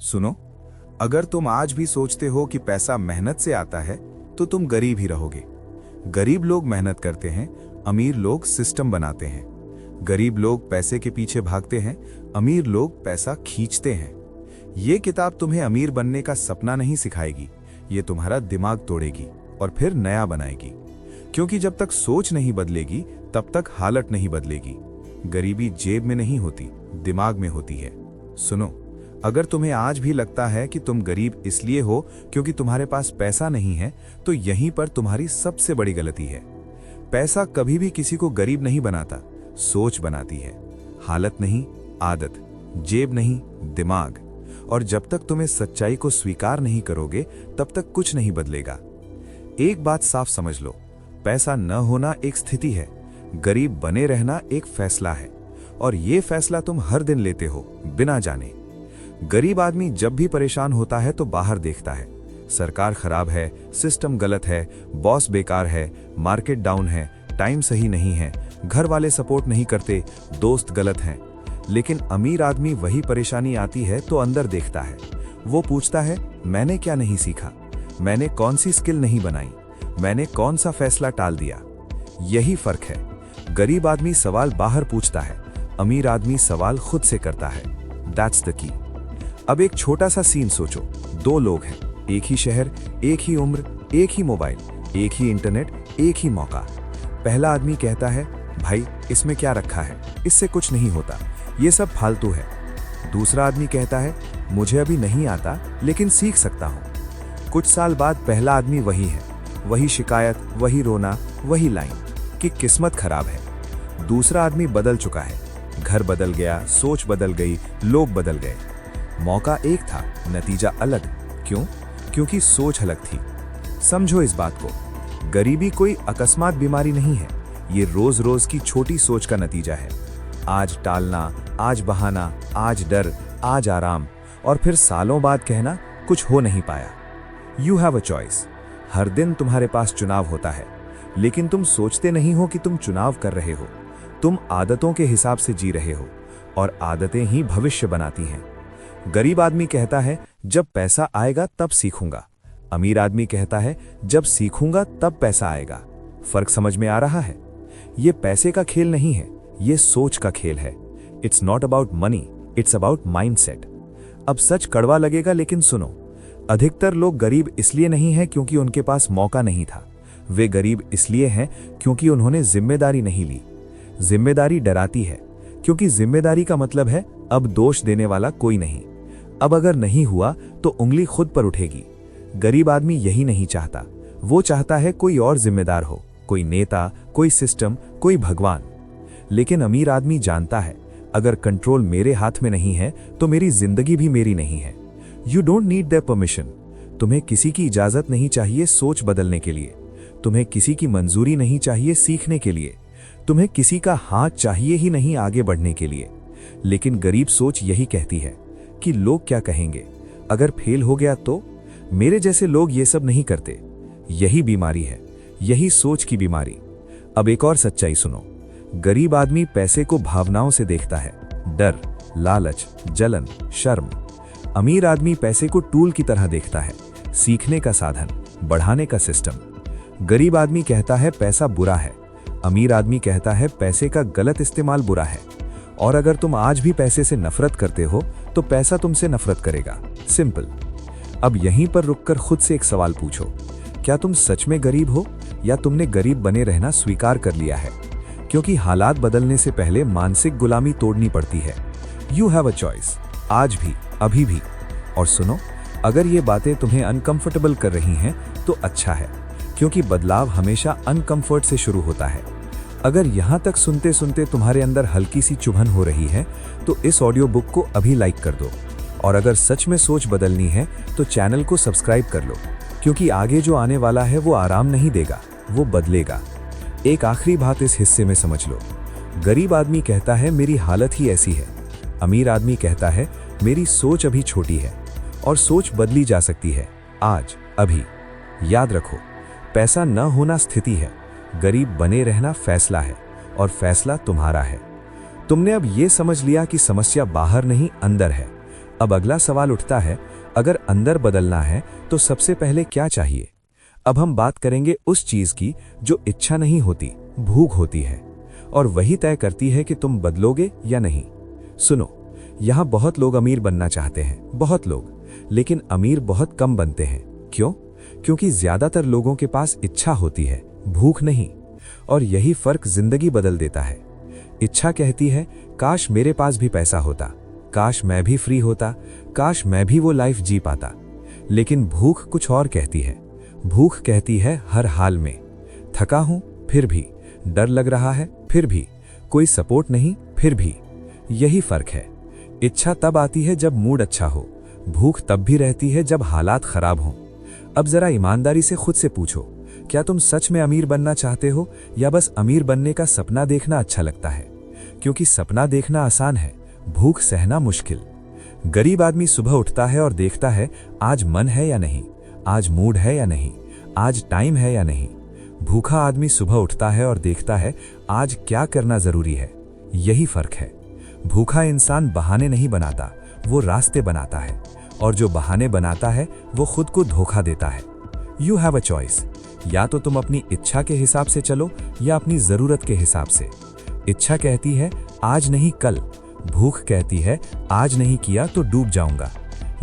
सुनो, अगर तुम आज भी सोचते हो कि पैसा मेहनत से आता है तो तुम गरीब ही रहोगे। गरीब लोग मेहनत करते हैं, अमीर लोग सिस्टम बनाते हैं। गरीब लोग पैसे के पीछे भागते हैं, अमीर लोग पैसा खींचते हैं। ये किताब तुम्हें अमीर बनने का सपना नहीं सिखाएगी, ये तुम्हारा दिमाग तोड़ेगी और फिर नया बनाएगी। क्योंकि जब तक सोच नहीं बदलेगी तब तक हालत नहीं बदलेगी। गरीबी जेब में नहीं होती, दिमाग में होती है। सुनो, अगर तुम्हें आज भी लगता है कि तुम गरीब इसलिए हो क्योंकि तुम्हारे पास पैसा नहीं है, तो यहीं पर तुम्हारी सबसे बड़ी गलती है। पैसा कभी भी किसी को गरीब नहीं बनाता, सोच बनाती है। हालत नहीं, आदत। जेब नहीं, दिमाग। और जब तक तुम्हें सच्चाई को स्वीकार नहीं करोगे तब तक कुछ नहीं बदलेगा। एक बात साफ समझ लो, पैसा न होना एक स्थिति है, गरीब बने रहना एक फैसला है। और ये फैसला तुम हर दिन लेते हो बिना जाने। गरीब आदमी जब भी परेशान होता है तो बाहर देखता है, सरकार खराब है, सिस्टम गलत है, बॉस बेकार है, मार्केट डाउन है, टाइम सही नहीं है, घर वाले सपोर्ट नहीं करते, दोस्त गलत हैं। लेकिन अमीर आदमी वही परेशानी आती है तो अंदर देखता है। वो पूछता है, मैंने क्या नहीं सीखा, मैंने कौन सी स्किल नहीं बनाई, मैंने कौन सा फैसला टाल दिया। यही फर्क है। गरीब आदमी सवाल बाहर पूछता है, अमीर आदमी सवाल खुद से करता है। That's the key. अब एक छोटा सा सीन सोचो। दो लोग हैं, एक ही शहर, एक ही उम्र, एक ही मोबाइल, एक ही इंटरनेट, एक ही मौका। पहला आदमी कहता है, भाई इसमें क्या रखा है, इससे कुछ नहीं होता, ये सब फालतू है। दूसरा आदमी कहता है, मुझे अभी नहीं आता लेकिन सीख सकता हूं। कुछ साल बाद पहला आदमी वही है, वही शिकायत, वही रोना, वही लाइन कि किस्मत खराब है। दूसरा आदमी बदल चुका है, घर बदल गया, सोच बदल गई, लोग बदल गए। मौका एक था, नतीजा अलग। क्यों? क्योंकि सोच अलग थी। समझो इस बात को, गरीबी कोई अकस्मात बीमारी नहीं है, ये रोज रोज की छोटी सोच का नतीजा है। आज टालना, आज बहाना, आज डर, आज आराम, और फिर सालों बाद कहना कुछ हो नहीं पाया। You have a choice. हर दिन तुम्हारे पास चुनाव होता है, लेकिन तुम सोचते नहीं हो कि तुम चुनाव कर रहे हो। तुम आदतों के हिसाब से जी रहे हो, और आदतें ही भविष्य बनाती हैं। गरीब आदमी कहता है, जब पैसा आएगा तब सीखूंगा। अमीर आदमी कहता है, जब सीखूंगा तब पैसा आएगा। फर्क समझ में आ रहा है? ये पैसे का खेल नहीं है, ये सोच का खेल है। It's not about money, it's about mindset. अब सच कड़वा लगेगा, लेकिन सुनो, अधिकतर लोग गरीब इसलिए नहीं है क्योंकि उनके पास मौका नहीं था। वे गरीब इसलिए हैं क्योंकि उन्होंने जिम्मेदारी नहीं ली। जिम्मेदारी डराती है, क्योंकि जिम्मेदारी का मतलब है अब दोष देने वाला कोई नहीं। अब अगर नहीं हुआ तो उंगली खुद पर उठेगी। गरीब आदमी यही नहीं चाहता। वो चाहता है कोई और जिम्मेदार हो, कोई नेता, कोई सिस्टम, कोई भगवान। लेकिन अमीर आदमी जानता है, अगर कंट्रोल मेरे हाथ में नहीं है तो मेरी जिंदगी भी मेरी नहीं है। You don't need their permission. तुम्हें किसी की इजाजत नहीं चाहिए सोच बदलने के लिए। तुम्हें किसी की मंजूरी नहीं चाहिए सीखने के लिए। तुम्हें किसी का हाथ चाहिए ही नहीं आगे बढ़ने के लिए। लेकिन गरीब सोच यही कहती है कि लोग क्या कहेंगे, अगर फेल हो गया तो। मेरे जैसे लोग ये सब नहीं करते। यही बीमारी है, यही सोच की बीमारी। अब एक और सच्चाई सुनो, गरीब आदमी पैसे को भावनाओं से देखता है, डर, लालच, जलन, शर्म। अमीर आदमी पैसे को टूल की तरह देखता है, सीखने का साधन, बढ़ाने का सिस्टम। गरीब आदमी कहता है पैसा बुरा है, अमीर आदमी कहता है पैसे का गलत इस्तेमाल बुरा है। और अगर तुम आज भी पैसे से नफरत करते हो तो पैसा तुमसे नफरत करेगा। सिंपल। अब यहीं पर रुककर खुद से एक सवाल पूछो, क्या तुम सच में गरीब हो या तुमने गरीब बने रहना स्वीकार कर लिया है? क्योंकि हालात बदलने से पहले मानसिक गुलामी तोड़नी पड़ती है। यू हैव अ चॉइस, आज भी, अभी भी। और सुनो, अगर ये बातें तुम्हें अनकंफर्टेबल कर रही हैं तो अच्छा है, क्योंकि बदलाव हमेशा अनकंफर्ट से शुरू होता है। अगर यहां तक सुनते सुनते तुम्हारे अंदर हल्की सी चुभन हो रही है तो इस ऑडियो बुक को अभी लाइक कर दो। और अगर सच में सोच बदलनी है तो चैनल को सब्सक्राइब कर लो, क्योंकि आगे जो आने वाला है वो आराम नहीं देगा, वो बदलेगा। एक आखिरी बात इस हिस्से में समझ लो, गरीब आदमी कहता है मेरी हालत ही ऐसी है, अमीर आदमी कहता है मेरी सोच अभी छोटी है। और सोच बदली जा सकती है, आज, अभी। याद रखो, पैसा न होना स्थिति है, गरीब बने रहना फैसला है, और फैसला तुम्हारा है। तुमने अब ये समझ लिया कि समस्या बाहर नहीं अंदर है। अब अगला सवाल उठता है, अगर अंदर बदलना है तो सबसे पहले क्या चाहिए? अब हम बात करेंगे उस चीज की जो इच्छा नहीं होती, भूख होती है, और वही तय करती है कि तुम बदलोगे या नहीं। सुनो, यहां बहुत लोग अमीर बनना चाहते हैं, बहुत लोग, लेकिन अमीर बहुत कम बनते हैं। क्यों? क्योंकि ज्यादातर लोगों के पास इच्छा होती है, भूख नहीं। और यही फर्क जिंदगी बदल देता है। इच्छा कहती है, काश मेरे पास भी पैसा होता, काश मैं भी फ्री होता, काश मैं भी वो लाइफ जी पाता। लेकिन भूख कुछ और कहती है। भूख कहती है, हर हाल में, थका हूं फिर भी, डर लग रहा है फिर भी, कोई सपोर्ट नहीं फिर भी। यही फर्क है। इच्छा तब आती है जब मूड अच्छा हो, भूख तब भी रहती है जब हालात खराब हों। अब जरा ईमानदारी से खुद से पूछो, क्या तुम सच में अमीर बनना चाहते हो या बस अमीर बनने का सपना देखना अच्छा लगता है? क्योंकि सपना देखना आसान है, भूख सहना मुश्किल। गरीब आदमी सुबह उठता है और देखता है आज मन है या नहीं, आज मूड है या नहीं, आज टाइम है या नहीं। भूखा आदमी सुबह उठता है और देखता है आज क्या करना जरूरी है। यही फर्क है। भूखा इंसान बहाने नहीं बनाता, वो रास्ते बनाता है, और जो बहाने बनाता है वो खुद को धोखा देता है। You have a choice. या तो तुम अपनी इच्छा के हिसाब से चलो या अपनी जरूरत के हिसाब से। इच्छा कहती है आज नहीं कल, भूख कहती है आज नहीं किया तो डूब जाऊंगा।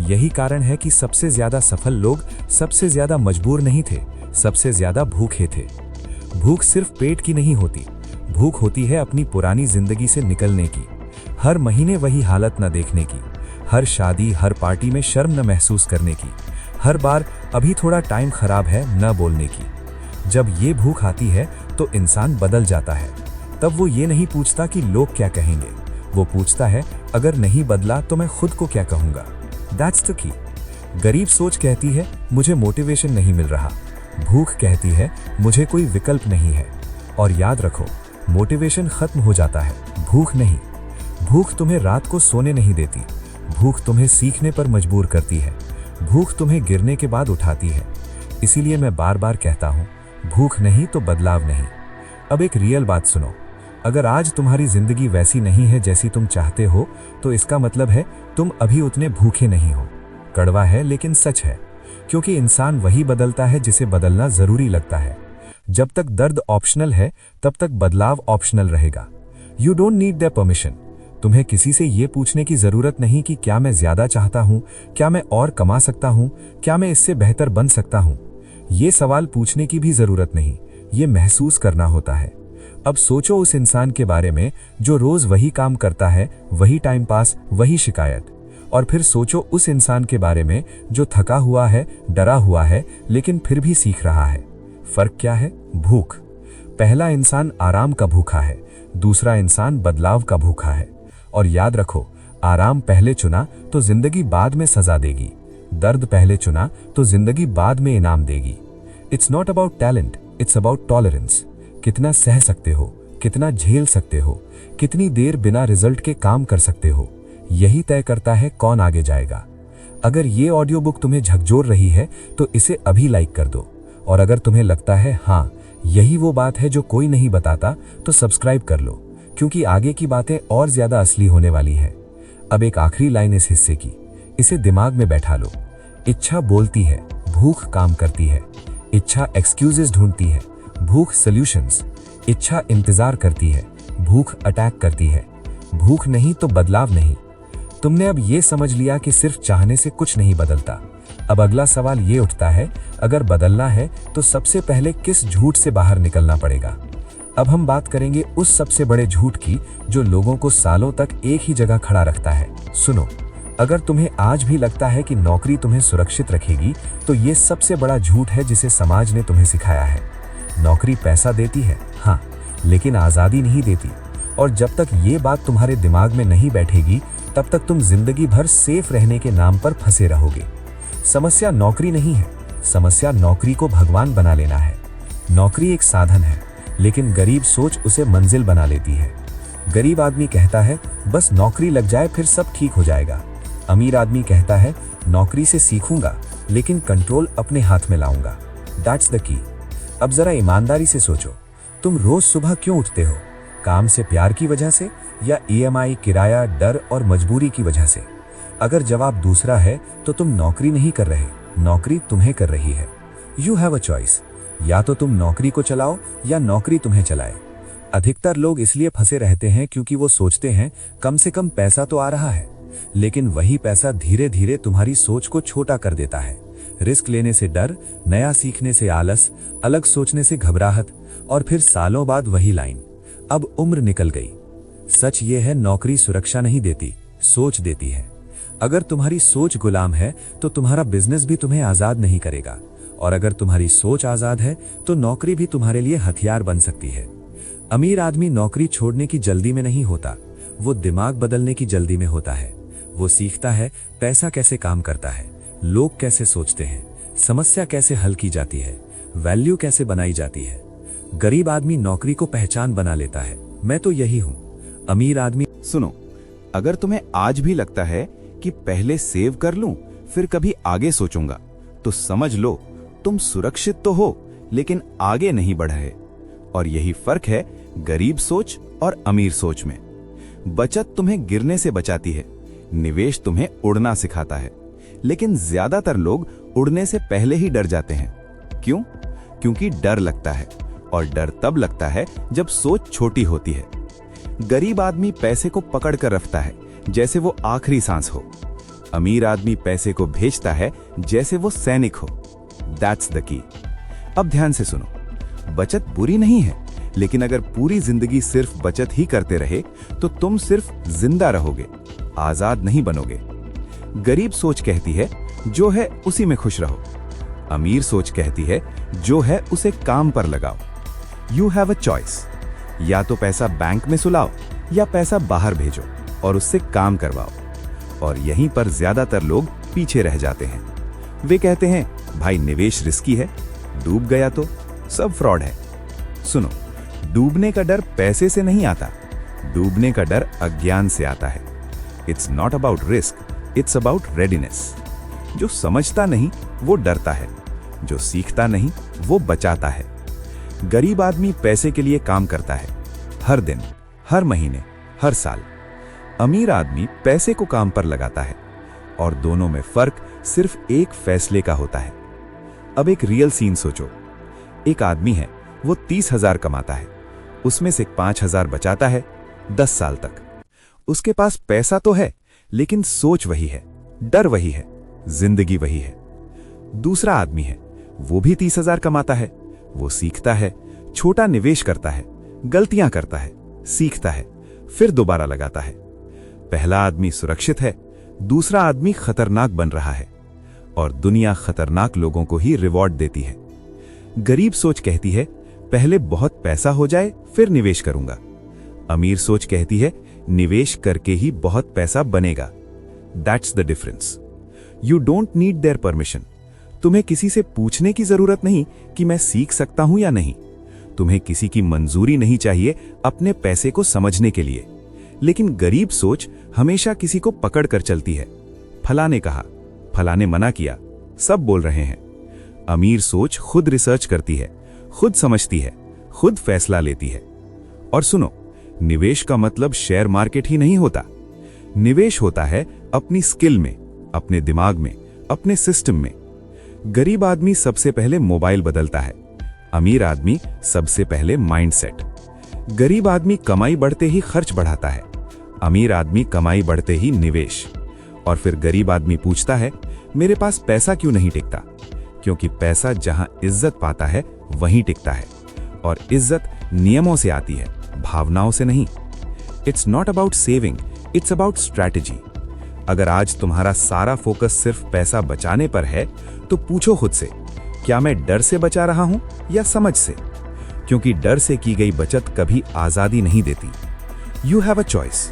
यही कारण है कि सबसे ज्यादा सफल लोग सबसे ज्यादा मजबूर नहीं थे, सबसे ज्यादा भूखे थे। भूख सिर्फ पेट की नहीं होती, भूख होती है अपनी पुरानी जिंदगी से निकलने की, हर महीने वही हालत न देखने की, हर शादी हर पार्टी में शर्म न महसूस करने की, हर बार अभी थोड़ा टाइम खराब है न बोलने की। जब ये भूख आती है तो इंसान बदल जाता है। तब वो ये नहीं पूछता कि लोग क्या कहेंगे, वो पूछता है अगर नहीं बदला तो मैं खुद को क्या कहूंगा। That's the key. गरीब सोच कहती है मुझे मोटिवेशन नहीं मिल रहा, भूख कहती है मुझे कोई विकल्प नहीं है। और याद रखो, मोटिवेशन खत्म हो जाता है, भूख नहीं। भूख तुम्हें रात को सोने नहीं देती, भूख तुम्हें सीखने पर मजबूर करती है, भूख तुम्हें गिरने के बाद उठाती है। इसीलिए मैं बार बार कहता हूं, भूख नहीं तो बदलाव नहीं। अब एक रियल बात सुनो, अगर आज तुम्हारी जिंदगी वैसी नहीं है जैसी तुम चाहते हो, तो इसका मतलब है तुम अभी उतने भूखे नहीं हो। कड़वा है लेकिन सच है, क्योंकि इंसान वही बदलता है जिसे बदलना जरूरी लगता है। जब तक दर्द ऑप्शनल है तब तक बदलाव ऑप्शनल रहेगा। You don't need their permission. तुम्हें किसी से यह पूछने की जरूरत नहीं कि क्या मैं ज्यादा चाहता हूं, क्या मैं और कमा सकता हूं, क्या मैं इससे बेहतर बन सकता हूं। ये सवाल पूछने की भी जरूरत नहीं, ये महसूस करना होता है। अब सोचो उस इंसान के बारे में जो रोज वही काम करता है, वही टाइम पास, वही शिकायत। और फिर सोचो उस इंसान के बारे में जो थका हुआ है, डरा हुआ है, लेकिन फिर भी सीख रहा है। फर्क क्या है? भूख। पहला इंसान आराम का भूखा है, दूसरा इंसान बदलाव का भूखा है। और याद रखो, आराम पहले चुना तो जिंदगी बाद में सजा देगी, दर्द पहले चुना तो जिंदगी बाद में इनाम देगी। It's not about talent, it's about tolerance. कितना सह सकते हो, कितना झेल सकते हो, कितनी देर बिना रिजल्ट के काम कर सकते हो, यही तय करता है कौन आगे जाएगा। अगर ये ऑडियो बुक तुम्हें झकझोर रही है तो इसे अभी लाइक कर दो, और अगर तुम्हें लगता है हाँ यही वो बात है जो कोई नहीं बताता, तो सब्सक्राइब कर लो, क्योंकि आगे की बातें और ज्यादा असली होने वाली है। अब एक आखिरी लाइन इस हिस्से की, इसे दिमाग में बैठा लो। इच्छा बोलती है, भूख काम करती है। इच्छा एक्सक्यूजेस ढूंढती है, भूख सॉल्यूशंस। इच्छा इंतजार करती है, भूख अटैक करती है। भूख नहीं तो बदलाव नहीं। तुमने अब ये समझ लिया कि सिर्फ चाहने से कुछ नहीं बदलता। अब अगला सवाल ये उठता है, अगर बदलना है तो सबसे पहले किस झूठ से बाहर निकलना पड़ेगा? अब हम बात करेंगे उस सबसे बड़े झूठ की जो लोगों को सालों तक एक ही जगह खड़ा रखता है। सुनो, अगर तुम्हें आज भी लगता है कि नौकरी तुम्हें सुरक्षित रखेगी, तो ये सबसे बड़ा झूठ है जिसे समाज ने तुम्हें सिखाया है। नौकरी पैसा देती है, हाँ, लेकिन आजादी नहीं देती। और जब तक ये बात तुम्हारे दिमाग में नहीं बैठेगी, तब तक तुम जिंदगी भर सेफ रहने के नाम पर फंसे रहोगे। समस्या नौकरी नहीं है, समस्या नौकरी को भगवान बना लेना है। नौकरी एक साधन है, लेकिन गरीब सोच उसे मंजिल बना लेती है। गरीब आदमी कहता है बस नौकरी लग जाए फिर सब ठीक हो जाएगा। अमीर आदमी कहता है नौकरी से सीखूंगा लेकिन कंट्रोल अपने हाथ में लाऊंगा। That's the key. अब जरा ईमानदारी से सोचो, तुम रोज सुबह क्यों उठते हो? काम से प्यार की वजह से या EMI, किराया, डर और मजबूरी की वजह से? अगर जवाब दूसरा है तो तुम नौकरी नहीं कर रहे, नौकरी तुम्हें कर रही है। यू हैव अ चॉइस, या तो तुम नौकरी को चलाओ या नौकरी तुम्हें चलाए। अधिकतर लोग इसलिए फंसे रहते हैं क्योंकि वो सोचते हैं कम से कम पैसा तो आ रहा है, लेकिन वही पैसा धीरे धीरे तुम्हारी सोच को छोटा कर देता है। रिस्क लेने से डर, नया सीखने से आलस, अलग सोचने से घबराहट, और फिर सालों बाद वही लाइन, अब उम्र निकल गई। सच ये है, नौकरी सुरक्षा नहीं देती, सोच देती है। अगर तुम्हारी सोच गुलाम है तो तुम्हारा बिजनेस भी तुम्हें आजाद नहीं करेगा, और अगर तुम्हारी सोच आजाद है तो नौकरी भी तुम्हारे लिए हथियार बन सकती है। अमीर आदमी नौकरी छोड़ने की जल्दी में नहीं होता, वो दिमाग बदलने की जल्दी में होता है। वो सीखता है पैसा कैसे काम करता है, लोग कैसे सोचते हैं, समस्या कैसे हल की जाती है, वैल्यू कैसे बनाई जाती है। गरीब आदमी नौकरी को पहचान बना लेता है, मैं तो यही हूं। अमीर आदमी सुनो, अगर तुम्हें आज भी लगता है कि पहले सेव कर लूं फिर कभी आगे सोचूंगा, तो समझ लो तुम सुरक्षित तो हो लेकिन आगे नहीं बढ़ रहे। और यही फर्क है गरीब सोच और अमीर सोच में। बचत तुम्हें गिरने से बचाती है, निवेश तुम्हें उड़ना सिखाता है। लेकिन ज्यादातर लोग उड़ने से पहले ही डर जाते हैं। क्यों? क्योंकि डर लगता है, और डर तब लगता है जब सोच छोटी होती है। गरीब आदमी पैसे को पकड़ कर रखता है जैसे वो आखिरी सांस हो। अमीर आदमी पैसे को भेजता है जैसे वो सैनिक हो। That's the key. अब ध्यान से सुनो, बचत बुरी नहीं है, लेकिन अगर पूरी जिंदगी सिर्फ बचत ही करते रहे तो तुम सिर्फ जिंदा रहोगे, आजाद नहीं बनोगे। गरीब सोच कहती है जो है उसी में खुश रहो। अमीर सोच कहती है जो है उसे काम पर लगाओ। यू हैव अ चॉइस, या तो पैसा बैंक में सुलाओ या पैसा बाहर भेजो और उससे काम करवाओ। और यहीं पर ज्यादातर लोग पीछे रह जाते हैं। वे कहते हैं भाई निवेश रिस्की है, डूब गया तो सब फ्रॉड है। सुनो, डूबने का डर पैसे से नहीं आता, डूबने का डर अज्ञान से आता है। It's not about risk, it's about readiness. जो समझता नहीं वो डरता है, जो सीखता नहीं वो बचाता है। गरीब आदमी पैसे के लिए काम करता है, हर दिन, हर महीने, हर साल। अमीर आदमी पैसे को काम पर लगाता है, और दोनों में फर्क सिर्फ एक फैसले का होता है। अब एक रियल सीन सोचो। एक आदमी है, वो 30,000 कमाता है, उसमें से 5,000 बचाता है 10 साल तक। उसके पास पैसा तो है, लेकिन सोच वही है, डर वही है, जिंदगी वही है। दूसरा आदमी है, वो भी 30,000 कमाता है, वो सीखता है, छोटा निवेश करता है, गलतियां करता है, सीखता है, फिर दोबारा लगाता है। पहला आदमी सुरक्षित है, दूसरा आदमी खतरनाक बन रहा है, और दुनिया खतरनाक लोगों को ही रिवॉर्ड देती है। गरीब सोच कहती है पहले बहुत पैसा हो जाए फिर निवेश करूंगा। अमीर सोच कहती है निवेश करके ही बहुत पैसा बनेगा। That's the difference. You don't need their permission. तुम्हें किसी से पूछने की जरूरत नहीं कि मैं सीख सकता हूं या नहीं। तुम्हें किसी की मंजूरी नहीं चाहिए अपने पैसे को समझने के लिए। लेकिन गरीब सोच हमेशा किसी को पकड़ कर चलती है। फलाने कहा, फलाने मना किया, सब बोल रहे हैं। अमीर सोच खुद रिसर्च करती है, खुद समझती है, खुद फैसला लेती है। और सुनो, निवेश का मतलब शेयर मार्केट ही नहीं होता। निवेश होता है अपनी स्किल में, अपने दिमाग में, अपने सिस्टम में। गरीब आदमी सबसे पहले मोबाइल बदलता है, अमीर आदमी सबसे पहले माइंडसेट। गरीब आदमी कमाई बढ़ते ही खर्च बढ़ाता है, अमीर आदमी कमाई बढ़ते ही निवेश। और फिर गरीब आदमी पूछता है मेरे पास पैसा क्यों नहीं टिकता? क्योंकि पैसा जहां इज्जत पाता है वहीं टिकता है, और इज्जत नियमों से आती है, भावनाओं से नहीं। It's not about saving, it's about strategy. अगर आज तुम्हारा सारा फोकस सिर्फ पैसा बचाने पर है तो पूछो खुद से, क्या मैं डर से बचा रहा हूं या समझ से? क्योंकि डर से की गई बचत कभी आजादी नहीं देती। यू हैव अ चॉइस,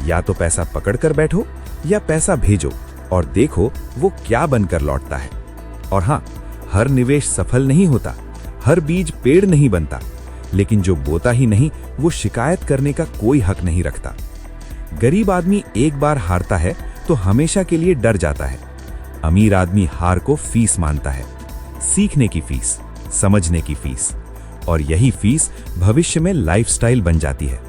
या तो पैसा पकड़ कर बैठो या पैसा भेजो और देखो वो क्या बनकर लौटता है। और हां, हर निवेश सफल नहीं होता, हर बीज पेड़ नहीं बनता, लेकिन जो बोता ही नहीं वो शिकायत करने का कोई हक नहीं रखता। गरीब आदमी एक बार हारता है तो हमेशा के लिए डर जाता है। अमीर आदमी हार को फीस मानता है, सीखने की फीस, समझने की फीस, और यही फीस भविष्य में लाइफस्टाइल बन जाती है।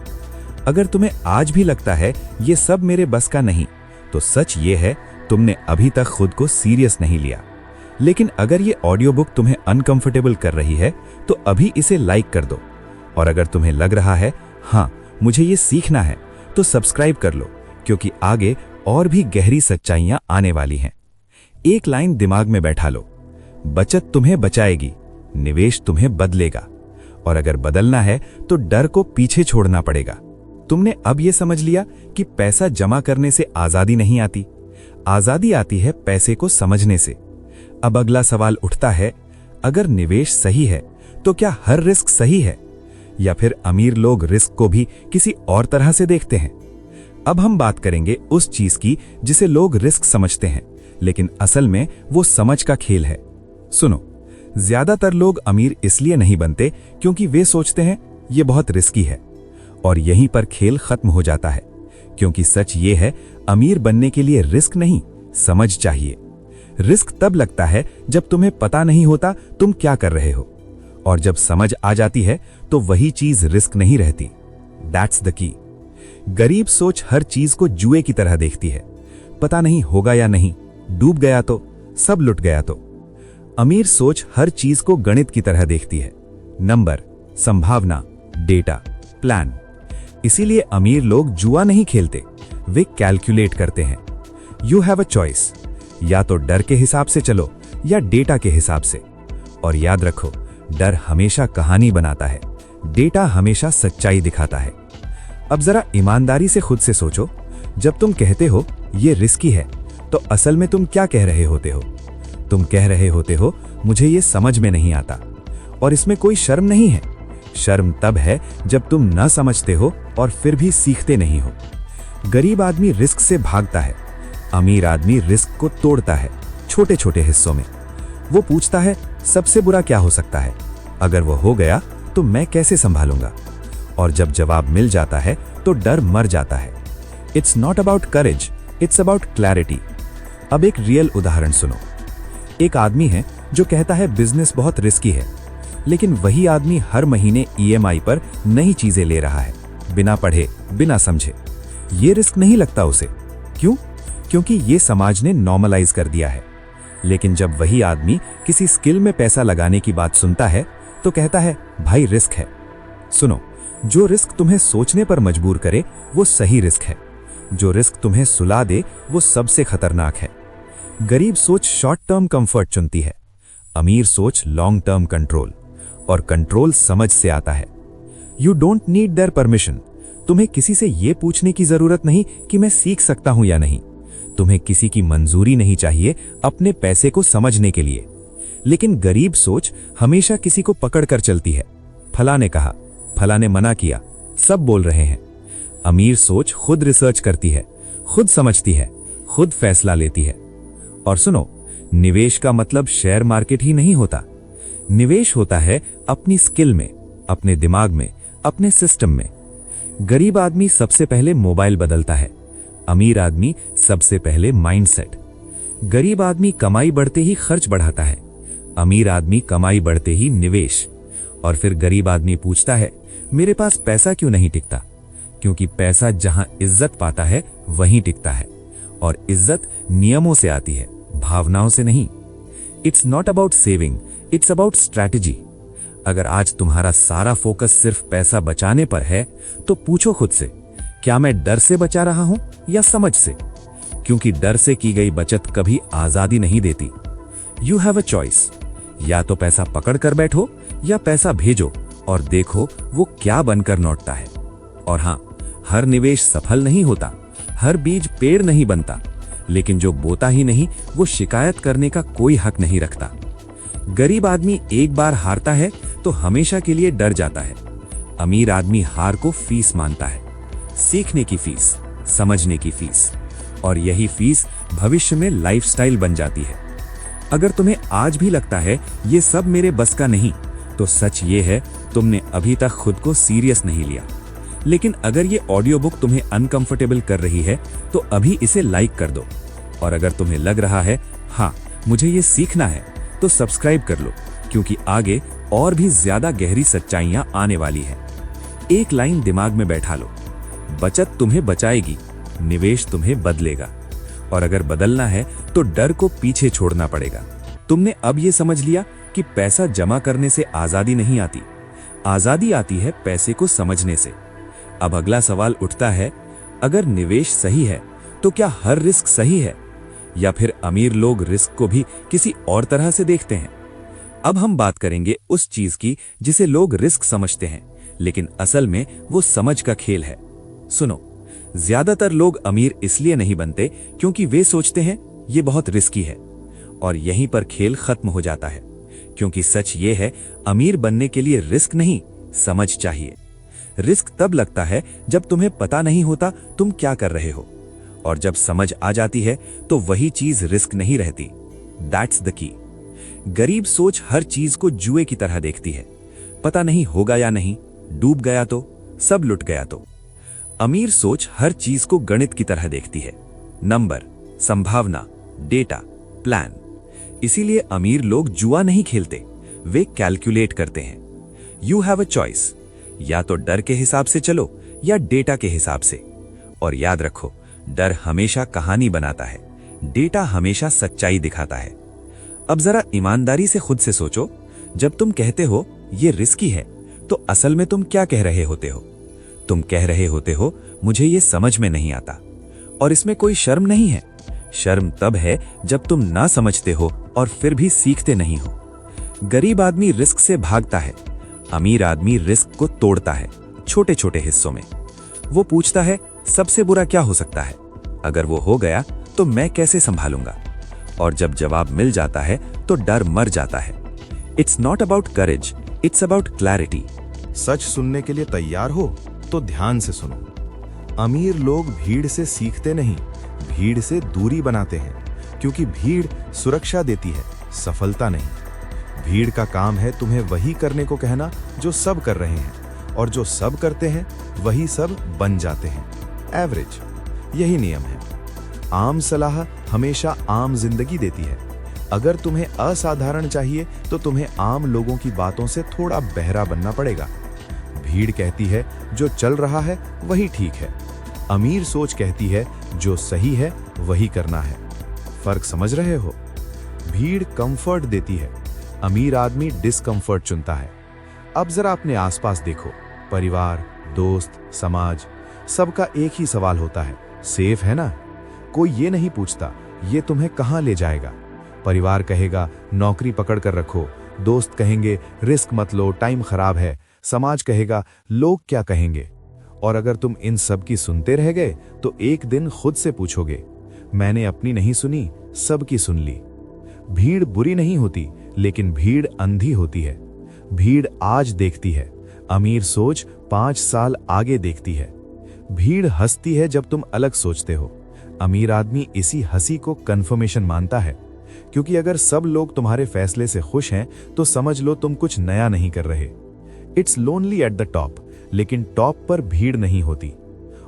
अगर तुम्हें आज भी लगता है ये सब मेरे बस का नहीं, तो सच ये है, तुमने अभी तक खुद को सीरियस नहीं लिया। लेकिन अगर ये ऑडियो बुक तुम्हें अनकंफर्टेबल कर रही है तो अभी इसे लाइक कर दो। और अगर तुम्हें लग रहा है हाँ मुझे ये सीखना है, तो सब्सक्राइब कर लो, क्योंकि आगे और भी गहरी सच्चाइयां आने वाली हैं। एक लाइन दिमाग में बैठा लो, बचत तुम्हें बचाएगी, निवेश तुम्हें बदलेगा। और अगर बदलना है तो डर को पीछे छोड़ना पड़ेगा। तुमने अब यह समझ लिया कि पैसा जमा करने से आजादी नहीं आती, आजादी आती है पैसे को समझने से। अब अगला सवाल उठता है, अगर निवेश सही है तो क्या हर रिस्क सही है, या फिर अमीर लोग रिस्क को भी किसी और तरह से देखते हैं? अब हम बात करेंगे उस चीज की जिसे लोग रिस्क समझते हैं, लेकिन असल में वो समझ का खेल है। सुनो, ज्यादातर लोग अमीर इसलिए नहीं बनते क्योंकि वे सोचते हैं ये बहुत रिस्की है, और यहीं पर खेल खत्म हो जाता है। क्योंकि सच ये है, अमीर बनने के लिए रिस्क नहीं, समझ चाहिए। रिस्क तब लगता है जब तुम्हें पता नहीं होता तुम क्या कर रहे हो, और जब समझ आ जाती है तो वही चीज रिस्क नहीं रहती। That's the key. गरीब सोच हर चीज को जुए की तरह देखती है। पता नहीं होगा या नहीं, डूब गया तो, सब लुट गया तो। अमीर सोच हर चीज को गणित की तरह देखती है, नंबर, संभावना, डेटा, प्लान। इसीलिए अमीर लोग जुआ नहीं खेलते, वे कैलकुलेट करते हैं। यू हैव अ चॉइस, या तो डर के हिसाब से चलो या डेटा के हिसाब से। और याद रखो, डर हमेशा कहानी बनाता है, डेटा हमेशा सच्चाई दिखाता है। अब जरा ईमानदारी से खुद से सोचो, जब तुम कहते हो ये रिस्की है, तो असल में तुम क्या कह रहे होते हो? तुम कह रहे होते हो मुझे ये समझ में नहीं आता। और इसमें कोई शर्म नहीं है। शर्म तब है जब तुम न समझते हो और फिर भी सीखते नहीं हो। गरीब आदमी रिस्क से भागता है, अमीर आदमी रिस्क को तोड़ता है छोटे छोटे हिस्सों में। वो पूछता है सबसे बुरा क्या हो सकता है, अगर वो हो गया तो मैं कैसे संभालूंगा? और जब जवाब मिल जाता है तो डर मर जाता है। It's not about courage, it's about clarity. अब एक रियल उदाहरण सुनो। एक आदमी है जो कहता है बिजनेस बहुत रिस्की है, लेकिन वही आदमी हर महीने ईएमआई पर नई चीजें ले रहा है, बिना पढ़े, बिना समझे। ये रिस्क नहीं लगता उसे। क्यों? क्योंकि ये समाज ने नॉर्मलाइज कर दिया है। लेकिन जब वही आदमी किसी स्किल में पैसा लगाने की बात सुनता है तो कहता है भाई रिस्क है। सुनो, जो रिस्क तुम्हें सोचने पर मजबूर करे वो सही रिस्क है। जो रिस्क तुम्हें सुला दे वो सबसे खतरनाक है। गरीब सोच शॉर्ट टर्म कंफर्ट चुनती है, अमीर सोच लॉन्ग टर्म कंट्रोल। और कंट्रोल समझ से आता है। You don't need their permission. तुम्हें किसी से यह पूछने की जरूरत नहीं कि मैं सीख सकता हूं या नहीं। तुम्हें किसी की मंजूरी नहीं चाहिए अपने पैसे को समझने के लिए। लेकिन गरीब सोच हमेशा किसी को पकड़ कर चलती है। फला ने कहा, फला ने मना किया, सब बोल रहे हैं। अमीर सोच खुद रिसर्च करती है, खुद समझती है, खुद फैसला लेती है। और सुनो, निवेश का मतलब शेयर मार्केट ही नहीं होता। निवेश होता है अपनी स्किल में, अपने दिमाग में, अपने सिस्टम में। गरीब आदमी सबसे पहले मोबाइल बदलता है, अमीर आदमी सबसे पहले माइंडसेट। गरीब आदमी कमाई बढ़ते ही खर्च बढ़ाता है, अमीर आदमी कमाई बढ़ते ही निवेश। और फिर गरीब आदमी पूछता है मेरे पास पैसा क्यों नहीं टिकता? क्योंकि पैसा जहां इज्जत पाता है वहीं टिकता है। और इज्जत नियमों से आती है, भावनाओं से नहीं। It's not about saving, it's about strategy. अगर आज तुम्हारा सारा फोकस सिर्फ पैसा बचाने पर है तो पूछो खुद से, क्या मैं डर से बचा रहा हूं या समझ से? क्योंकि डर से की गई बचत कभी आजादी नहीं देती। यू हैव अ चॉइस, या तो पैसा पकड़ कर बैठो या पैसा भेजो और देखो वो क्या बनकर लौटता है। और हां, हर निवेश सफल नहीं होता, हर बीज पेड़ नहीं बनता, लेकिन जो बोता ही नहीं वो शिकायत करने का कोई हक नहीं रखता। गरीब आदमी एक बार हारता है तो हमेशा के लिए डर जाता है। अमीर आदमी हार को फीस मानता है, सीखने की फीस, समझने की फीस। और यही फीस भविष्य में लाइफस्टाइल बन जाती है। अगर तुम्हें आज भी लगता है ये सब मेरे बस का नहीं, तो सच ये है तुमने अभी तक खुद को सीरियस नहीं लिया। लेकिन अगर ये ऑडियो बुक तुम्हें अनकंफर्टेबल कर रही है तो अभी इसे लाइक कर दो। और अगर तुम्हें लग रहा है हाँ मुझे ये सीखना है, तो सब्सक्राइब कर लो, क्योंकि आगे और भी ज्यादा गहरी सच्चाइयां आने वाली है। एक लाइन दिमाग में बैठा लो, बचत तुम्हें बचाएगी, निवेश तुम्हें बदलेगा। और अगर बदलना है तो डर को पीछे छोड़ना पड़ेगा। तुमने अब ये समझ लिया कि पैसा जमा करने से आजादी नहीं आती, आजादी आती है पैसे को समझने से। अब अगला सवाल उठता है, अगर निवेश सही है तो क्या हर रिस्क सही है, या फिर अमीर लोग रिस्क को भी किसी और तरह से देखते हैं? अब हम बात करेंगे उस चीज की जिसे लोग रिस्क समझते हैं, लेकिन असल में वो समझ का खेल है। सुनो, ज्यादातर लोग अमीर इसलिए नहीं बनते क्योंकि वे सोचते हैं ये बहुत रिस्की है, और यहीं पर खेल खत्म हो जाता है। क्योंकि सच ये है, अमीर बनने के लिए रिस्क नहीं, समझ चाहिए। रिस्क तब लगता है जब तुम्हें पता नहीं होता तुम क्या कर रहे हो, और जब समझ आ जाती है तो वही चीज रिस्क नहीं रहती। That's the key. गरीब सोच हर चीज को जुए की तरह देखती है। पता नहीं होगा या नहीं, डूब गया तो, सब लुट गया तो। अमीर सोच हर चीज को गणित की तरह देखती है, नंबर, संभावना, डेटा, प्लान। इसीलिए अमीर लोग जुआ नहीं खेलते, वे कैलकुलेट करते हैं। यू हैव अ चॉइस, या तो डर के हिसाब से चलो या डेटा के हिसाब से। और याद रखो, डर हमेशा कहानी बनाता है, डेटा हमेशा सच्चाई दिखाता है। अब जरा ईमानदारी से खुद से सोचो, जब तुम कहते हो ये रिस्की है तो असल में तुम क्या कह रहे होते हो? तुम कह रहे होते हो मुझे ये समझ में नहीं आता। और इसमें कोई शर्म नहीं है। शर्म तब है जब तुम ना समझते हो और फिर भी सीखते नहीं हो। गरीब आदमी रिस्क से भागता है, अमीर आदमी रिस्क को तोड़ता है छोटे छोटे हिस्सों में। वो पूछता है सबसे बुरा क्या हो सकता है, अगर वो हो गया तो मैं कैसे संभालूंगा? और जब जवाब मिल जाता है तो डर मर जाता है। It's not about courage, it's about clarity. सच सुनने के लिए तैयार हो तो ध्यान से सुनो। अमीर लोग भीड़ से सीखते नहीं, भीड़ से दूरी बनाते हैं, क्योंकि भीड़ सुरक्षा देती है, सफलता नहीं। भीड़ का काम है तुम्हें वही करने को कहना जो सब कर रहे हैं, और जो सब करते हैं वही सब बन जाते हैं। एवरेज, यही नियम है। आम सलाह हमेशा आम जिंदगी देती है। अगर तुम्हें असाधारण चाहिए तो तुम्हें आम लोगों की बातों से थोड़ा बहरा बनना पड़ेगा। भीड़ कहती है जो चल रहा है वही ठीक है, अमीर सोच कहती है जो सही है वही करना है। फर्क समझ रहे हो? भीड़ कंफर्ट देती है, अमीर आदमी डिस्कंफर्ट चुनता है। अब जरा अपने आसपास देखो, परिवार, दोस्त, समाज, सबका एक ही सवाल होता है, सेफ है ना? कोई ये नहीं पूछता ये तुम्हें कहां ले जाएगा। परिवार कहेगा नौकरी पकड़ कर रखो, दोस्त कहेंगे रिस्क मत लो, टाइम खराब है, समाज कहेगा लोग क्या कहेंगे। और अगर तुम इन सब की सुनते रह गए तो एक दिन खुद से पूछोगे, मैंने अपनी नहीं सुनी, सबकी सुन ली। भीड़ बुरी नहीं होती, लेकिन भीड़ अंधी होती है। भीड़ आज देखती है, अमीर सोच 5 साल आगे देखती है। भीड़ हंसती है जब तुम अलग सोचते हो, अमीर आदमी इसी हंसी को कन्फर्मेशन मानता है। क्योंकि अगर सब लोग तुम्हारे फैसले से खुश हैं तो समझ लो तुम कुछ नया नहीं कर रहे। It's lonely at the top, लेकिन टॉप पर भीड़ नहीं होती।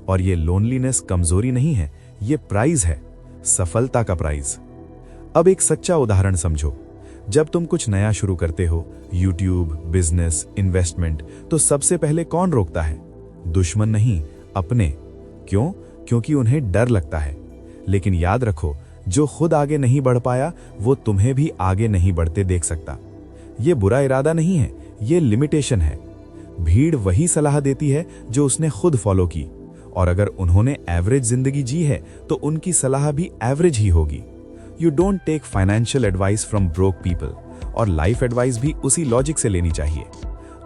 और ये लोनलीनेस कमजोरी नहीं है, ये प्राइज है, सफलता का प्राइज। अब एक सच्चा उदाहरण समझो। जब तुम कुछ नया शुरू करते हो, यूट्यूब, बिजनेस, इन्वेस्टमेंट, तो सबसे पहले कौन रोकता है? दुश्मन नहीं, अपने। क्यों? क्योंकि उन्हें डर लगता है। लेकिन याद रखो, जो खुद आगे नहीं बढ़ पाया वो तुम्हें भी आगे नहीं बढ़ते देख सकता। ये बुरा इरादा नहीं है, ये लिमिटेशन है। भीड़ वही सलाह देती है जो उसने खुद फॉलो की, और अगर उन्होंने एवरेज जिंदगी जी है तो उनकी सलाह भी एवरेज ही होगी। You don't take financial advice from broke people, और लाइफ एडवाइस भी उसी लॉजिक से लेनी चाहिए।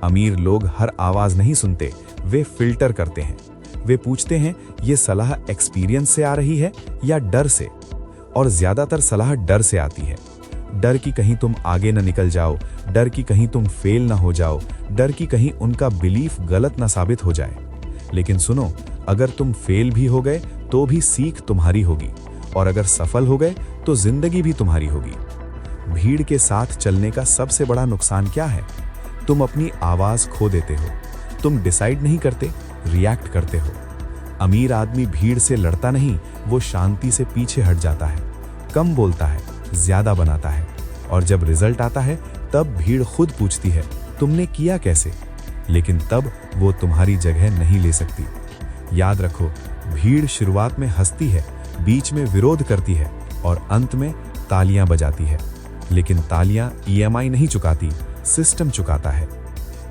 अमीर लोग हर आवाज नहीं सुनते, वे फिल्टर करते हैं। वे पूछते हैं ये सलाह एक्सपीरियंस से आ रही है या डर से, और ज्यादातर सलाह डर से आती है। डर की कहीं तुम आगे न निकल जाओ, डर की कहीं तुम फेल न हो जाओ, डर की कहीं उनका बिलीफ गलत न साबित हो जाए। लेकिन सुनो, अगर तुम फेल भी हो गए तो भी सीख तुम्हारी होगी, और अगर सफल हो गए तो जिंदगी भी तुम्हारी होगी। भीड़ के साथ चलने का सबसे बड़ा नुकसान क्या है? तुम अपनी आवाज खो देते हो। तुम डिसाइड नहीं करते, रिएक्ट करते हो। अमीर आदमी भीड़ से लड़ता नहीं, वो शांति से पीछे हट जाता है, कम बोलता है, ज्यादा बनाता है। और जब रिजल्ट आता है तब भीड़ खुद पूछती है तुमने किया कैसे, लेकिन तब वो तुम्हारी जगह नहीं ले सकती। याद रखो, भीड़ शुरुआत में हंसती है, बीच में विरोध करती है और अंत में तालियां बजाती है। लेकिन तालियां ईएमआई नहीं चुकाती, सिस्टम चुकाता है।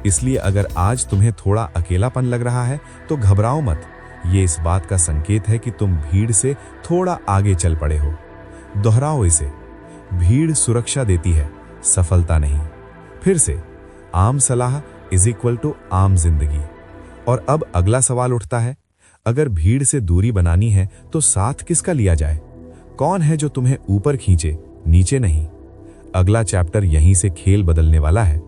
इसलिए अगर आज तुम्हें थोड़ा अकेलापन लग रहा है तो घबराओ मत। ये इस बात का संकेत है कि तुम भीड़ से थोड़ा आगे चल पड़े हो। दोहराओ इसे, भीड़ सुरक्षा देती है, सफलता नहीं। फिर से, आम सलाह इज इक्वल टू आम जिंदगी। और अब अगला सवाल उठता है, अगर भीड़ से दूरी बनानी है तो साथ किसका लिया जाए? कौन है जो तुम्हें ऊपर खींचे, नीचे नहीं? अगला चैप्टर यहीं से खेल बदलने वाला है।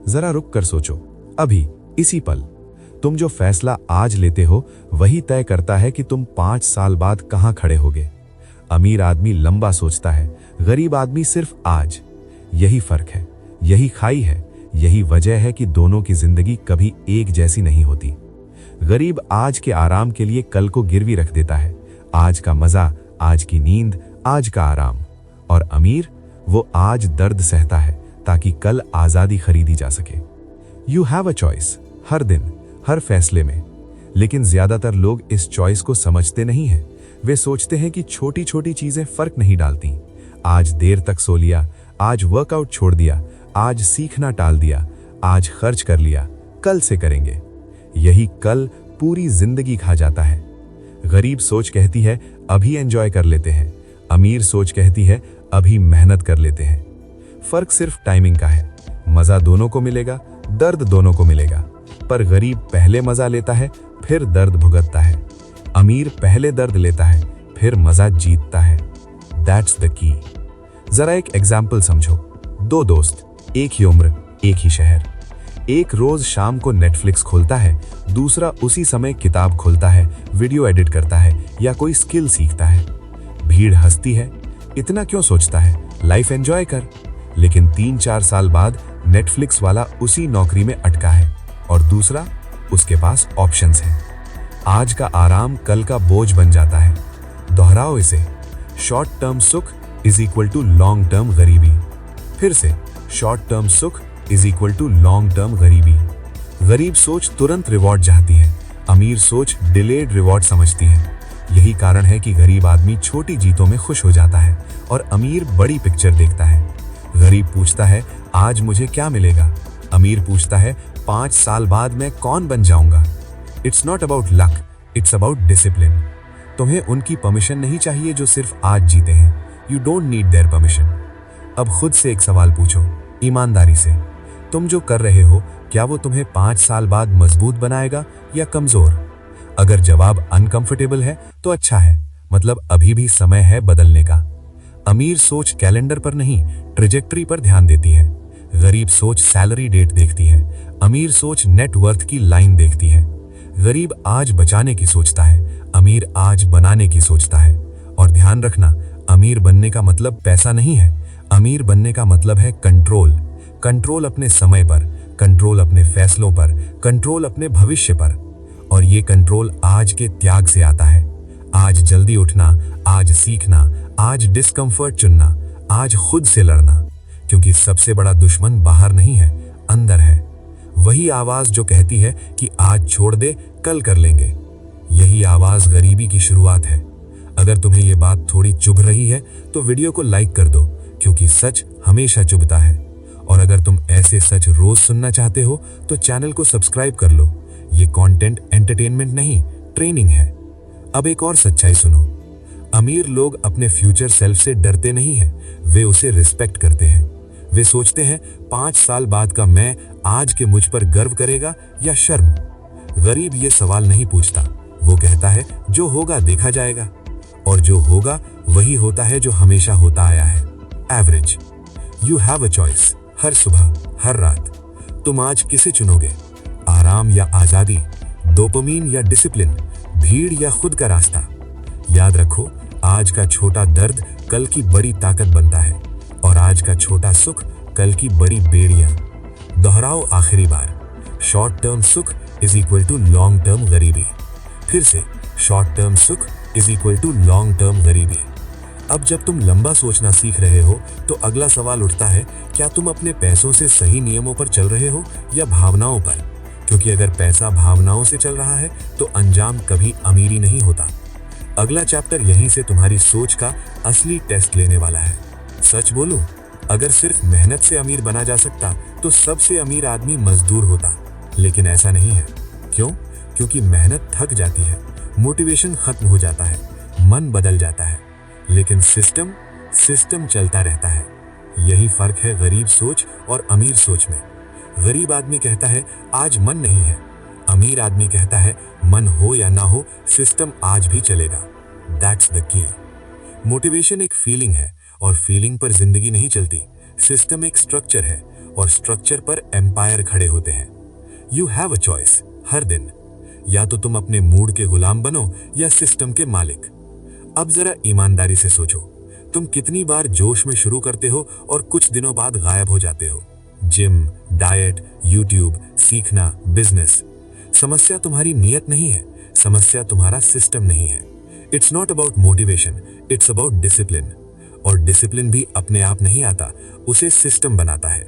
जरा रुक कर सोचो, अभी इसी पल तुम जो फैसला आज लेते हो वही तय करता है कि तुम 5 साल बाद कहां खड़े होगे। अमीर आदमी लंबा सोचता है, गरीब आदमी सिर्फ आज। यही फर्क है, यही खाई है, यही वजह है कि दोनों की जिंदगी कभी एक जैसी नहीं होती। गरीब आज के आराम के लिए कल को गिरवी रख देता है, आज का मजा, आज की नींद, आज का आराम। और अमीर, वो आज दर्द सहता है ताकि कल आजादी खरीदी जा सके। यू हैव अ चॉइस, हर दिन, हर फैसले में। लेकिन ज्यादातर लोग इस चॉइस को समझते नहीं हैं। वे सोचते हैं कि छोटी छोटी चीजें फर्क नहीं डालती। आज देर तक सो लिया, आज वर्कआउट छोड़ दिया, आज सीखना टाल दिया, आज खर्च कर लिया, कल से करेंगे। यही कल पूरी जिंदगी खा जाता है। गरीब सोच कहती है अभी एंजॉय कर लेते हैं, अमीर सोच कहती है अभी मेहनत कर लेते हैं। फर्क सिर्फ टाइमिंग का है। मजा दोनों को मिलेगा, दर्द दोनों को मिलेगा। पर गरीब पहले मजा लेता है, फिर दर्द भुगतता है। अमीर पहले दर्द लेता है, फिर मजा जीतता है। That's the key. जरा एक एग्जाम्पल समझो। 2 दोस्त, एक ही उम्र, एक ही शहर। एक रोज शाम को नेटफ्लिक्स खोलता है, दूसरा उसी समय किताब खोलता है, वीडियो एडिट करता है या कोई स्किल सीखता है। भीड़ हंसती है, इतना क्यों सोचता है, लाइफ एंजॉय कर। लेकिन 3-4 साल बाद नेटफ्लिक्स वाला उसी नौकरी में अटका है और दूसरा, उसके पास ऑप्शंस हैं। आज का आराम कल का बोझ बन जाता है। दोहराओ इसे, शॉर्ट टर्म सुख is equal to long term गरीबी। फिर से, शॉर्ट टर्म सुख is equal to long term गरीबी। गरीब सोच तुरंत रिवॉर्ड चाहती है, अमीर सोच डिलेड रिवॉर्ड समझती है। यही कारण है कि गरीब आदमी छोटी जीतों में खुश हो जाता है और अमीर बड़ी पिक्चर देखता है। गरीब पूछता है आज मुझे क्या मिलेगा, अमीर पूछता है 5 साल बाद मैं कौन बन जाऊंगा। It's not about luck, it's about discipline. तुम्हें उनकी परमिशन नहीं चाहिए जो सिर्फ आज जीते हैं। You don't need their permission. अब खुद से एक सवाल पूछो, ईमानदारी से, तुम जो कर रहे हो क्या वो तुम्हें 5 साल बाद मजबूत बनाएगा या कमजोर? अगर जवाब अनकंफर्टेबल है तो अच्छा है, मतलब अभी भी समय है बदलने का। अमीर सोच कैलेंडर पर नहीं, ट्रेजेक्टरी पर ध्यान देती है। गरीब सोच सैलरी डेट देखती है, अमीर सोच नेटवर्थ की लाइन देखती है। गरीब आज बचाने की सोचता है, अमीर आज बनाने की सोचता है। और ध्यान रखना, अमीर बनने का मतलब पैसा नहीं है, अमीर बनने का मतलब है कंट्रोल। कंट्रोल अपने समय पर, कंट्रोल अपने फैसलों पर, कंट्रोल अपने भविष्य पर। और ये कंट्रोल आज के त्याग से आता है। आज जल्दी उठना, आज सीखना, आज डिस्कंफर्ट चुनना, आज खुद से लड़ना। क्योंकि सबसे बड़ा दुश्मन बाहर नहीं है, अंदर है। वही आवाज जो कहती है कि आज छोड़ दे, कल कर लेंगे। यही आवाज गरीबी की शुरुआत है। अगर तुम्हें ये बात थोड़ी चुभ रही है तो वीडियो को लाइक कर दो, क्योंकि सच हमेशा चुभता है। और अगर तुम ऐसे सच रोज सुनना चाहते हो तो चैनल को सब्सक्राइब कर लो। ये कंटेंट एंटरटेनमेंट नहीं, ट्रेनिंग है। अब एक और सच्चाई सुनो, अमीर लोग अपने फ्यूचर सेल्फ से डरते नहीं हैं, वे उसे रिस्पेक्ट करते हैं। वे सोचते हैं 5 साल बाद का मैं आज के मुझ पर गर्व करेगा या शर्म। गरीब ये सवाल नहीं पूछता, वो कहता है जो होगा देखा जाएगा। और जो होगा वही होता है जो हमेशा होता आया है, average. You have a choice, हर सुबह, हर रात। तुम आज किसे चुनोगे, आराम या आजादी, डोपामिन या डिसिप्लिन, भीड़ या खुद का रास्ता? याद रखो, आज का छोटा दर्द कल की बड़ी ताकत बनता है और आज का छोटा सुख कल की बड़ी बेड़ियां। दोहराओ आखिरी बार, शॉर्ट टर्म सुख is equal to long term गरीबी। फिर से, शॉर्ट टर्म सुख is equal to long term गरीबी। अब जब तुम लंबा सोचना सीख रहे हो तो अगला सवाल उठता है, क्या तुम अपने पैसों से सही नियमों पर चल रहे हो या भावनाओं पर? क्योंकि अगर पैसा भावनाओं से चल रहा है तो अंजाम कभी अमीरी नहीं होता। अगला चैप्टर यहीं से तुम्हारी सोच का असली टेस्ट लेने वाला है। सच बोलूं, अगर सिर्फ मेहनत से अमीर बना जा सकता तो सबसे अमीर आदमी मजदूर होता, लेकिन ऐसा नहीं है। क्यों? क्योंकि मेहनत थक जाती है, मोटिवेशन खत्म हो जाता है, मन बदल जाता है, लेकिन सिस्टम चलता रहता है। यही फर्क है गरीब सोच और अमीर सोच में। गरीब आदमी कहता है आज मन नहीं है, अमीर आदमी कहता है मन हो या ना हो, सिस्टम आज भी चलेगा। That's the key. मोटिवेशन एक फीलिंग है और फीलिंग पर जिंदगी नहीं चलती। सिस्टम एक स्ट्रक्चर है और स्ट्रक्चर पर एम्पायर खड़े होते हैं। यू हैव अ चॉइस हर दिन, या तो तुम अपने मूड के गुलाम बनो या सिस्टम के मालिक। अब जरा ईमानदारी से सोचो, तुम कितनी बार जोश में शुरू करते हो और कुछ दिनों बाद गायब हो जाते हो? जिम, डाइट, यूट्यूब, सीखना, बिजनेस। समस्या तुम्हारी नियत नहीं है, समस्या तुम्हारा सिस्टम नहीं है। It's not about motivation, it's about discipline. और डिसिप्लिन भी अपने आप नहीं आता, उसे सिस्टम बनाता है।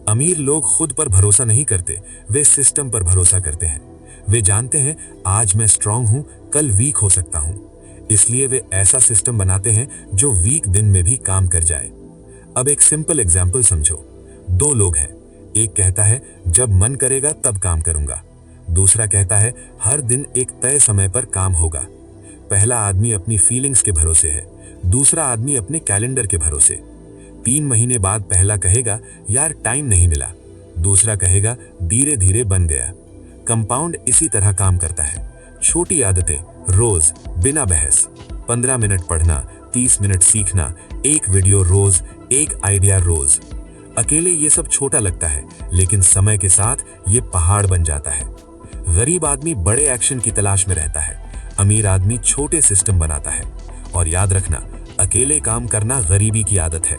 अमीर लोग खुद पर भरोसा नहीं करते, वे सिस्टम पर भरोसा करते हैं। वे जानते हैं आज मैं स्ट्रांग हूं, कल वीक हो सकता हूं, इसलिए वे ऐसा सिस्टम बनाते हैं जो वीक दिन में भी काम कर जाए। अब एक सिंपल एग्जाम्पल समझो। दो लोग हैं, एक कहता है जब मन करेगा तब काम करूंगा, दूसरा कहता है हर दिन एक तय समय पर काम होगा। पहला आदमी अपनी फीलिंग्स के भरोसे है, दूसरा आदमी अपने कैलेंडर के भरोसे। 3 महीने बाद पहला कहेगा यार टाइम नहीं मिला, दूसरा कहेगा धीरे धीरे बन गया। कंपाउंड इसी तरह काम करता है। छोटी आदतें रोज, बिना बहस। 15 मिनट पढ़ना, 30 मिनट सीखना, एक वीडियो रोज, एक आइडिया रोज। अकेले ये सब छोटा लगता है, लेकिन समय के साथ ये पहाड़ बन जाता है। गरीब आदमी बड़े एक्शन की तलाश में रहता है, अमीर आदमी छोटे सिस्टम बनाता है। और याद रखना, अकेले काम करना गरीबी की आदत है।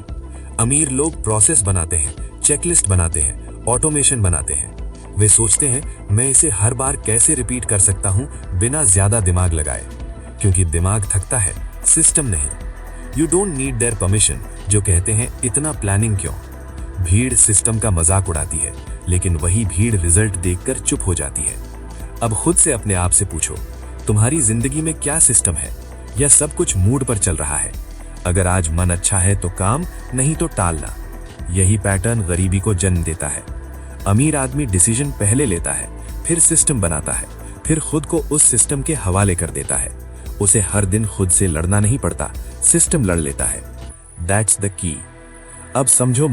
अमीर लोग प्रोसेस बनाते हैं, चेकलिस्ट बनाते हैं, ऑटोमेशन बनाते हैं। वे सोचते हैं मैं इसे हर बार कैसे रिपीट कर सकता हूं बिना ज्यादा दिमाग लगाए, क्योंकि दिमाग थकता है, सिस्टम नहीं। You don't need their permission, जो कहते हैं इतना प्लानिंग क्यों। भीड़ सिस्टम का मजाक उड़ाती है, लेकिन वही भीड़ रिजल्ट देखकर चुप हो जाती है। अब खुद से अपने आप से पूछो, तुम्हारी जिंदगी में क्या सिस्टम है, या सब कुछ मूड पर चल रहा है? अगर आज मन अच्छा है तो काम, नहीं तो टालना। यही पैटर्न गरीबी को जन्म देता है। अमीर आदमी डिसीजन पहले लेता है, फिर सिस्टम बनाता है, फिर खुद को उस सिस्टम के हवाले कर देता है। उसे हर दिन खुद से लड़ना नहीं पड़ता, सिस्टम लड़ लेता है। That's the key. अब समझो